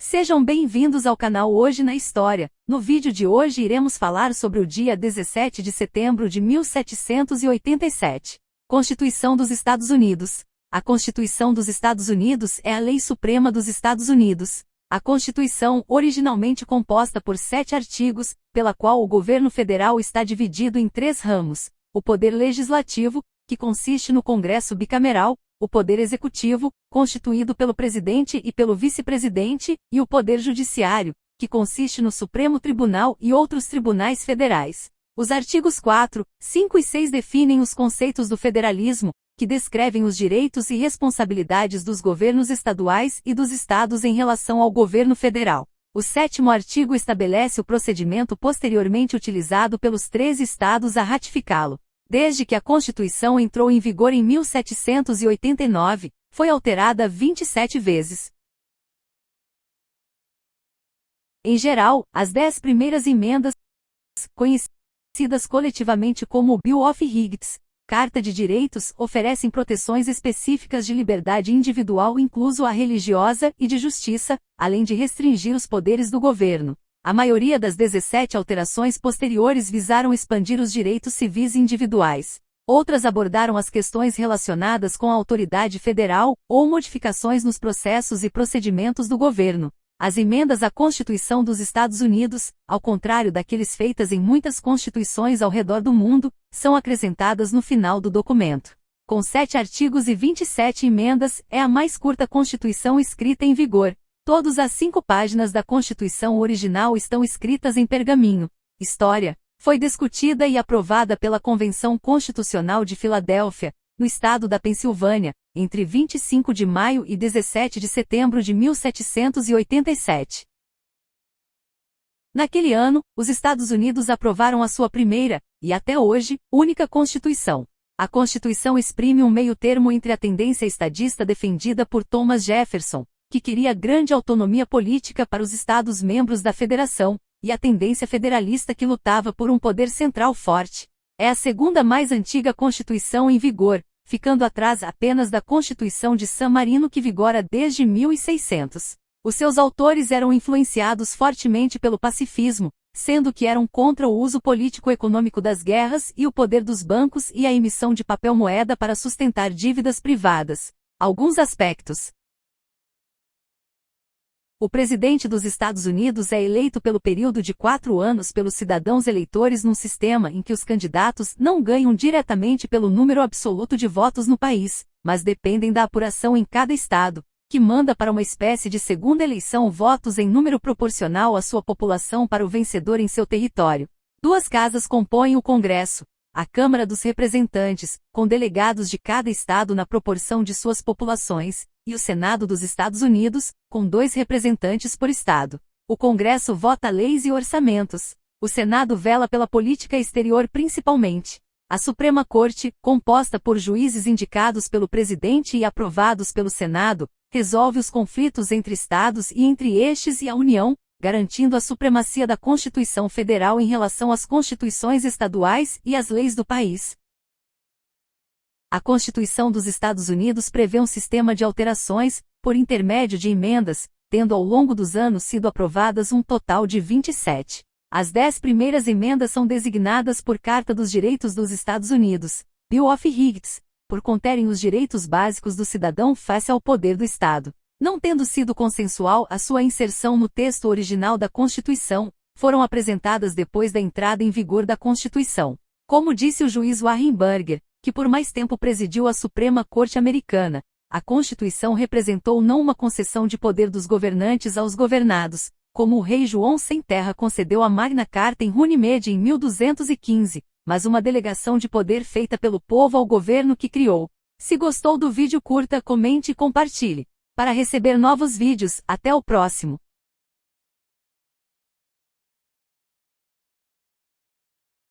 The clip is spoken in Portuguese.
Sejam bem-vindos ao canal Hoje na História. No vídeo de hoje iremos falar sobre o dia 17 de setembro de 1787. Constituição dos Estados Unidos. A Constituição dos Estados Unidos é a lei suprema dos Estados Unidos. A Constituição, originalmente composta por 7 artigos, pela qual o governo federal está dividido em 3 ramos: o poder legislativo, que consiste no Congresso bicameral, o poder executivo, constituído pelo presidente e pelo vice-presidente, e o poder judiciário, que consiste no Supremo Tribunal e outros tribunais federais. Os artigos 4, 5 e 6 definem os conceitos do federalismo, que descrevem os direitos e responsabilidades dos governos estaduais e dos estados em relação ao governo federal. O 7º artigo estabelece o procedimento posteriormente utilizado pelos 13 estados a ratificá-lo. Desde que a Constituição entrou em vigor em 1789, foi alterada 27 vezes. Em geral, as 10 primeiras emendas, conhecidas coletivamente como Bill of Rights, Carta de Direitos, oferecem proteções específicas de liberdade individual, incluso a religiosa, e de justiça, além de restringir os poderes do governo. A maioria das 17 alterações posteriores visaram expandir os direitos civis individuais. Outras abordaram as questões relacionadas com a autoridade federal, ou modificações nos processos e procedimentos do governo. As emendas à Constituição dos Estados Unidos, ao contrário daqueles feitas em muitas constituições ao redor do mundo, são acrescentadas no final do documento. Com 7 artigos e 27 emendas, é a mais curta Constituição escrita em vigor. Todas as 5 páginas da Constituição original estão escritas em pergaminho. História. Foi discutida e aprovada pela Convenção Constitucional de Filadélfia, no estado da Pensilvânia, entre 25 de maio e 17 de setembro de 1787. Naquele ano, os Estados Unidos aprovaram a sua primeira, e até hoje, única Constituição. A Constituição exprime um meio-termo entre a tendência estadista defendida por Thomas Jefferson, que queria grande autonomia política para os Estados-membros da Federação, e a tendência federalista que lutava por um poder central forte. É a segunda mais antiga Constituição em vigor, ficando atrás apenas da Constituição de San Marino, que vigora desde 1600. Os seus autores eram influenciados fortemente pelo pacifismo, sendo que eram contra o uso político-econômico das guerras e o poder dos bancos e a emissão de papel-moeda para sustentar dívidas privadas. Alguns aspectos. O presidente dos Estados Unidos é eleito pelo período de 4 anos pelos cidadãos eleitores num sistema em que os candidatos não ganham diretamente pelo número absoluto de votos no país, mas dependem da apuração em cada estado, que manda para uma espécie de segunda eleição votos em número proporcional à sua população para o vencedor em seu território. 2 casas compõem o Congresso: a Câmara dos Representantes, com delegados de cada estado na proporção de suas populações, e o Senado dos Estados Unidos, com 2 representantes por estado. O Congresso vota leis e orçamentos. O Senado vela pela política exterior principalmente. A Suprema Corte, composta por juízes indicados pelo presidente e aprovados pelo Senado, resolve os conflitos entre estados e entre estes e a União, garantindo a supremacia da Constituição Federal em relação às constituições estaduais e às leis do país. A Constituição dos Estados Unidos prevê um sistema de alterações, por intermédio de emendas, tendo ao longo dos anos sido aprovadas um total de 27. As 10 primeiras emendas são designadas por Carta dos Direitos dos Estados Unidos, Bill of Rights, por conterem os direitos básicos do cidadão face ao poder do Estado. Não tendo sido consensual a sua inserção no texto original da Constituição, foram apresentadas depois da entrada em vigor da Constituição. Como disse o juiz Warren Burger, que por mais tempo presidiu a Suprema Corte Americana, a Constituição representou não uma concessão de poder dos governantes aos governados, como o rei João Sem Terra concedeu a Magna Carta em Runnymede em 1215, mas uma delegação de poder feita pelo povo ao governo que criou. Se gostou do vídeo, curta, comente e compartilhe. Para receber novos vídeos, até o próximo.